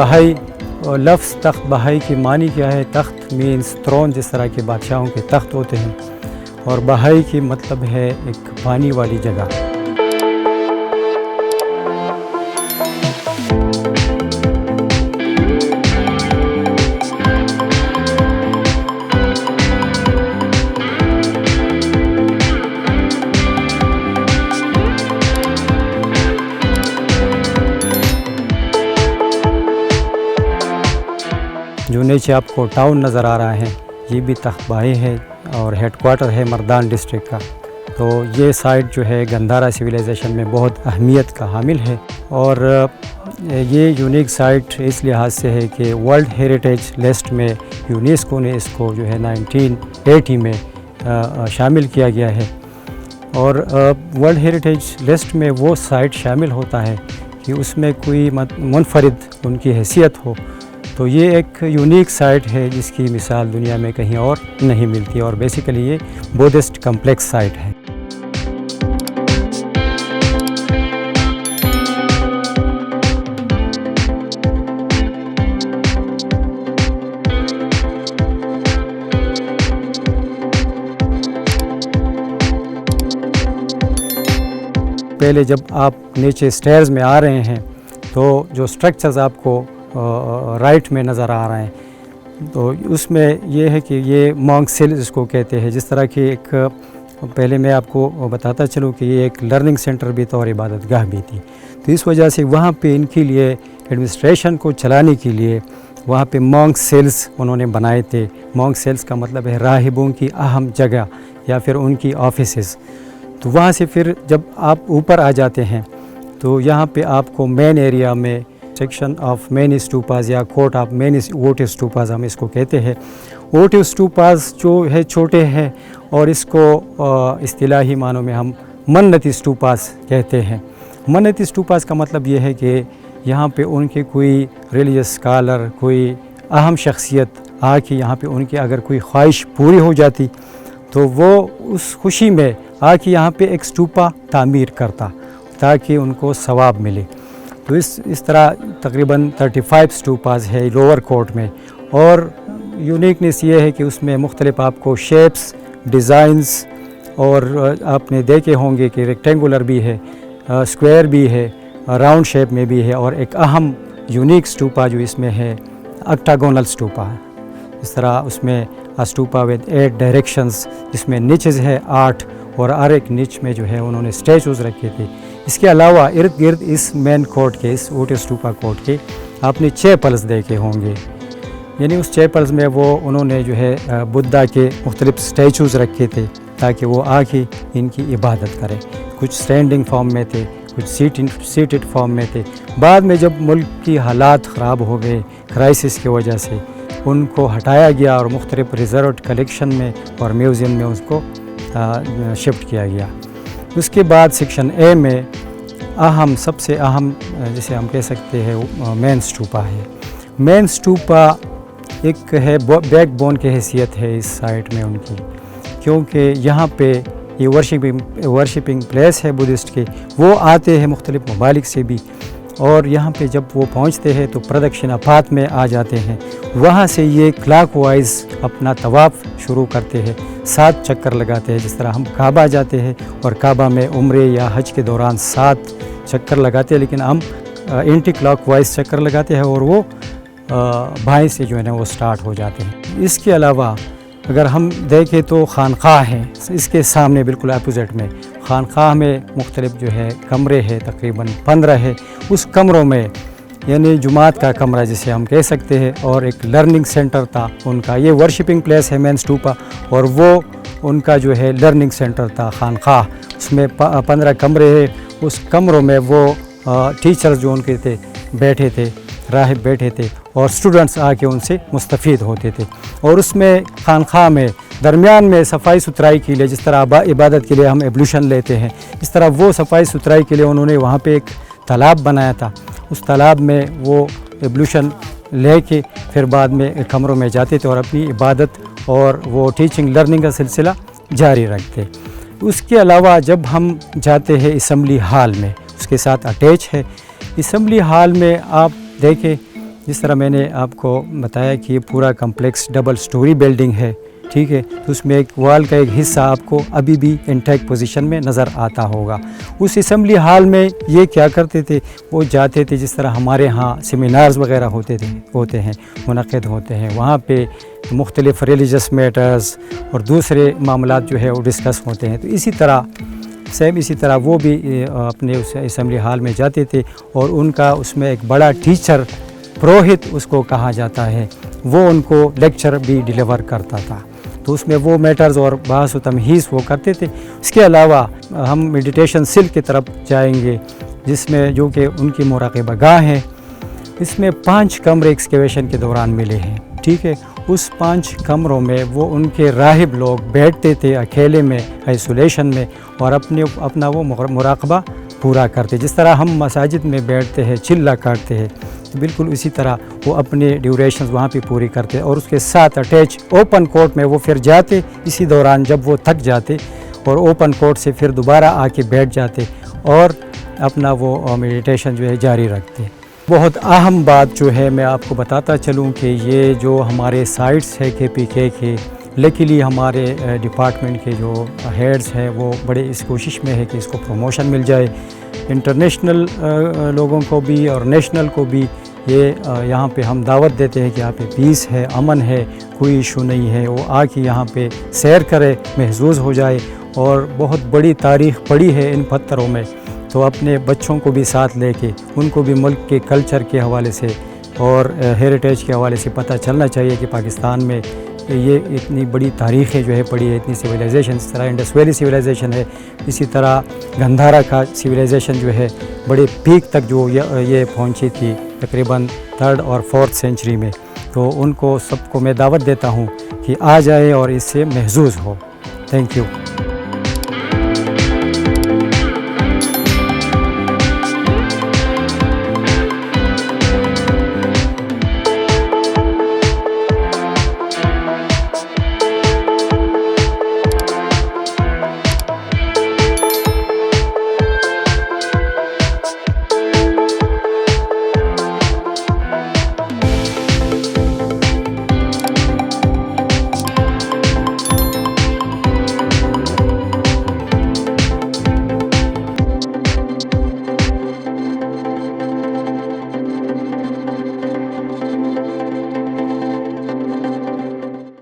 بہائی لفظ تخت بہائی کی معنی کیا ہے؟ تخت مینس تھرون، جس طرح کے بادشاہوں کے تخت ہوتے ہیں، اور بہائی کی مطلب ہے ایک پانی والی جگہ۔ جو نیچے آپ کو ٹاؤن نظر آ رہا ہے، یہ بھی تخت بہائی ہے اور ہیڈ کوارٹر ہے مردان ڈسٹرکٹ کا۔ تو یہ سائٹ جو ہے گندھارا سویلائزیشن میں بہت اہمیت کا حامل ہے، اور یہ یونیک سائٹ اس لحاظ سے ہے کہ ورلڈ ہیریٹیج لسٹ میں یونیسکو نے اس کو جو ہے 1980 میں شامل کیا گیا ہے، اور ورلڈ ہیریٹیج لسٹ میں وہ سائٹ شامل ہوتا ہے کہ اس میں کوئی منفرد ان کی حیثیت ہو۔ تو یہ ایک یونیک سائٹ ہے جس کی مثال دنیا میں کہیں اور نہیں ملتی، اور بیسیکلی یہ بودھسٹ کمپلیکس سائٹ ہے۔ پہلے جب آپ نیچے سٹیئرز میں آ رہے ہیں تو جو سٹرکچرز آپ کو رائٹ میں نظر آ رہے ہیں، تو اس میں یہ ہے کہ یہ مونک سیل اس کو کہتے ہیں۔ جس طرح کہ ایک پہلے میں آپ کو بتاتا چلوں کہ یہ ایک لرننگ سینٹر بھی تھا اور عبادت گاہ بھی تھی، تو اس وجہ سے وہاں پہ ان کے لیے ایڈمنسٹریشن کو چلانے کے لیے وہاں پہ مونک سیلز انہوں نے بنائے تھے۔ مونک سیلز کا مطلب ہے راہبوں کی اہم جگہ یا پھر ان کی آفیسز۔ تو وہاں سے پھر جب آپ اوپر آ جاتے ہیں تو یہاں پہ آپ کو مین ایریا میں سیکشن آف مین اسٹوپاز یا کورٹ آف مین ووٹ اسٹوپاز ہم اس کو کہتے ہیں۔ ووٹ اسٹوپاز جو ہے چھوٹے ہیں، اور اس کو اصطلاحی معنوں میں ہم منت اسٹوپاز کہتے ہیں۔ منت اسٹوپاز کا مطلب یہ ہے کہ یہاں پہ ان کے کوئی ریلیجس اسکالر، کوئی اہم شخصیت آ کے یہاں پہ ان کی اگر کوئی خواہش پوری ہو جاتی تو وہ اس خوشی میں آ کے یہاں پہ ایک اسٹوپا تعمیر کرتا تاکہ ان کو ثواب ملے۔ تو اس طرح تقریباً 35 اسٹوپاز ہے لوور کورٹ میں، اور یونیکنیس یہ ہے کہ اس میں مختلف آپ کو شیپس، ڈیزائنز، اور آپ نے دیکھے ہوں گے کہ ریکٹینگولر بھی ہے، اسکوائر بھی ہے، راؤنڈ شیپ میں بھی ہے، اور ایک اہم یونیک اسٹوپا جو اس میں ہے اکٹاگونل اسٹوپا ہے۔ اس طرح اس میں اسٹوپا ود 8 ڈائریکشنز، جس میں نیچز ہے 8، اور ہر ایک نیچ میں جو ہے انہوں نے اسٹیچوز رکھے تھے۔ اس کے علاوہ ارد گرد اس مین کورٹ کے، اس ووٹ اسٹوپا کورٹ کے آپ نے چیپلز دیکھے ہوں گے، یعنی اس چیپلز میں وہ انہوں نے جو ہے بدھا کے مختلف اسٹیچوز رکھے تھے تاکہ وہ آ کے ان کی عبادت کرے۔ کچھ اسٹینڈنگ فارم میں تھے، کچھ سیٹڈ فارم میں تھے۔ بعد میں جب ملک کی حالات خراب ہو گئے کرائسس کی وجہ سے، ان کو ہٹایا گیا اور مختلف ریزروڈ کلیکشن میں اور میوزیم میں اس کو شفٹ کیا گیا۔ اس کے بعد سیکشن اے میں سب سے اہم جسے ہم کہہ سکتے ہیں مین اسٹوپا ہے۔ مین اسٹوپا ایک ہے بیک بون کی حیثیت ہے اس سائٹ میں ان کی، کیونکہ یہاں پہ یہ ورشپنگ پلیس ہے بدھسٹ کے، وہ آتے ہیں مختلف ممالک سے بھی، اور یہاں پہ جب وہ پہنچتے ہیں تو پردکشنا پاتھ میں آ جاتے ہیں۔ وہاں سے یہ کلاک وائز اپنا طواف شروع کرتے ہیں، 7 چکر لگاتے ہیں، جس طرح ہم کعبہ جاتے ہیں اور کعبہ میں عمرے یا حج کے دوران 7 چکر لگاتے ہیں، لیکن ہم اینٹی کلاک وائز چکر لگاتے ہیں، اور وہ بائیں سے جو ہے نا وہ سٹارٹ ہو جاتے ہیں۔ اس کے علاوہ اگر ہم دیکھیں تو خانقاہ ہے اس کے سامنے بالکل اپوزٹ میں۔ خانقاہ میں مختلف جو ہے کمرے ہیں، تقریباً 15 ہے۔ اس کمروں میں یعنی جماعت کا کمرہ جسے ہم کہہ سکتے ہیں، اور ایک لرننگ سینٹر تھا ان کا۔ یہ ورشپنگ پلیس ہے مین اسٹوپا، اور وہ ان کا جو ہے لرننگ سینٹر تھا خانقاہ۔ اس میں 15 کمرے ہیں۔ اس کمروں میں وہ ٹیچرز جو ان کے تھے بیٹھے تھے، راہب بیٹھے تھے، اور اسٹوڈنٹس آ کے ان سے مستفید ہوتے تھے۔ اور اس میں خانقاہ میں درمیان میں صفائی ستھرائی کے لیے، جس طرح عبادت کے لیے ہم ایبلیوشن لیتے ہیں، اس طرح وہ صفائی ستھرائی کے لیے انہوں نے وہاں پہ ایک تالاب بنایا تھا۔ اس تالاب میں وہ ایبلیوشن لے کے پھر بعد میں کمروں میں جاتے تھے اور اپنی عبادت اور وہ ٹیچنگ لرننگ کا سلسلہ جاری رکھتے۔ اس کے علاوہ جب ہم جاتے ہیں اسمبلی ہال میں، اس کے ساتھ اٹیچ ہے۔ اسمبلی ہال میں آپ دیکھیں جس طرح میں نے آپ کو بتایا کہ یہ پورا کمپلیکس ڈبل سٹوری بلڈنگ ہے، ٹھیک ہے، تو اس میں ایک وال کا ایک حصہ آپ کو ابھی بھی انٹیکٹ پوزیشن میں نظر آتا ہوگا۔ اس اسمبلی ہال میں یہ کیا کرتے تھے، وہ جاتے تھے جس طرح ہمارے ہاں سیمینارز وغیرہ ہوتے ہیں منعقد ہوتے ہیں، وہاں پہ مختلف ریلیجس میٹرز اور دوسرے معاملات جو ہے وہ ڈسکس ہوتے ہیں۔ تو اسی طرح وہ بھی اپنے اس اسمبلی ہال میں جاتے تھے، اور ان کا اس میں ایک بڑا ٹیچر، پروہت اس کو کہا جاتا ہے، وہ ان کو لیکچر بھی ڈیلیور کرتا تھا۔ تو اس میں وہ میٹرز اور بحث و تمہیز وہ کرتے تھے۔ اس کے علاوہ ہم میڈیٹیشن سیل کی طرف جائیں گے، جس میں جو کہ ان کی مراقبہ گاہ ہے۔ اس میں 5 کمرے ایکسکیویشن کے دوران ملے ہیں، ٹھیک ہے۔ اس 5 کمروں میں وہ ان کے راہب لوگ بیٹھتے تھے اکیلے میں، آئسولیشن میں، اور اپنا وہ مراقبہ پورا کرتے، جس طرح ہم مساجد میں بیٹھتے ہیں، چلا کاٹتے ہیں، بالکل اسی طرح وہ اپنے ڈیوریشنز وہاں پہ پوری کرتے، اور اس کے ساتھ اٹیچ اوپن کورٹ میں وہ پھر جاتے اسی دوران جب وہ تھک جاتے، اور اوپن کورٹ سے پھر دوبارہ آ کے بیٹھ جاتے اور اپنا وہ میڈیٹیشن جو ہے جاری رکھتے۔ بہت اہم بات جو ہے میں آپ کو بتاتا چلوں کہ یہ جو ہمارے سائٹس ہے KPK کے، لیکلی ہمارے ڈپارٹمنٹ کے جو ہیڈز ہیں وہ بڑے اس کوشش میں ہے کہ اس کو پروموشن مل جائے، انٹرنیشنل لوگوں کو بھی اور نیشنل کو بھی یہ یہاں پہ ہم دعوت دیتے ہیں کہ یہاں پہ پیس ہے، امن ہے، کوئی ایشو نہیں ہے، وہ آ کے یہاں پہ سیر کرے، محظوظ ہو جائے۔ اور بہت بڑی تاریخ پڑی ہے ان پتھروں میں، تو اپنے بچوں کو بھی ساتھ لے کے ان کو بھی ملک کے کلچر کے حوالے سے اور ہیریٹیج کے حوالے سے پتہ چلنا چاہیے کہ پاکستان میں یہ اتنی بڑی تاریخیں جو ہے پڑی ہے، اتنی سویلائزیشن، اس طرح انڈس ویلی سویلائزیشن ہے، اسی طرح گندھارا کا سویلائزیشن جو ہے بڑے پیک تک جو یہ پہنچی تھی تقریباً 3rd اور 4th سینچری میں۔ تو ان کو سب کو میں دعوت دیتا ہوں کہ آ جائے اور اس سے محظوظ ہو۔ Thank you.